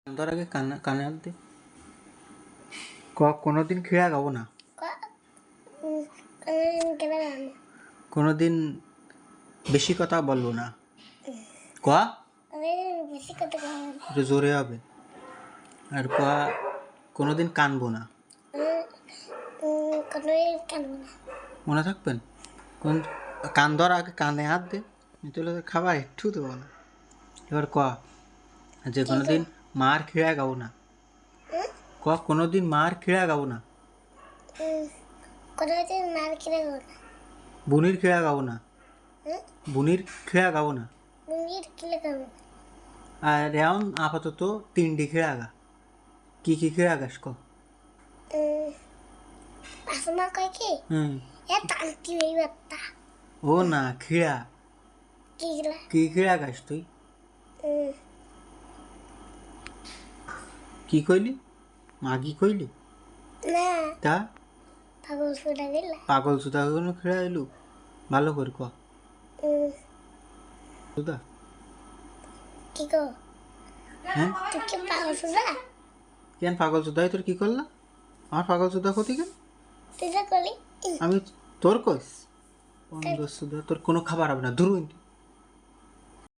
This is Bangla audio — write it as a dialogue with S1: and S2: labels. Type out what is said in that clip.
S1: সন্ধ্যার আগে কানে হাত দে। কোনোদিন খিড়া খাবো না, কোনোদিন বেশি কথা বলবো না, একটু জোরে হবে। আর কোনোদিন কানবো না, মনে থাকবেন। কান ধর আগে কানে হাত দে, খাবার একটু দেবো না। এবার যে কোনোদিন মার খিড়া খাবো না, কোনোদিন মার খিড়া খাবো না, বুনির খিড়া খাবো না, বুনির খিড়া খাবো না। আর এখন আপাতত 3টি খিড়া গা। কি কি খিড়া গাছ ও না খিড়া, কি খিড়া গাছ তুই? কি কইলি? মাগি কইলি? তা পাগল সুদা কোনো খিড়া এলু? ভালো করে সুদা হ্যাঁ কেন পাগল সুদাই তোর কি করলা? আমার পাগল সুদা ক্ষতি কেন? আমি তোর কইস সুদা তোর কোনো খাবার হবে না, দূর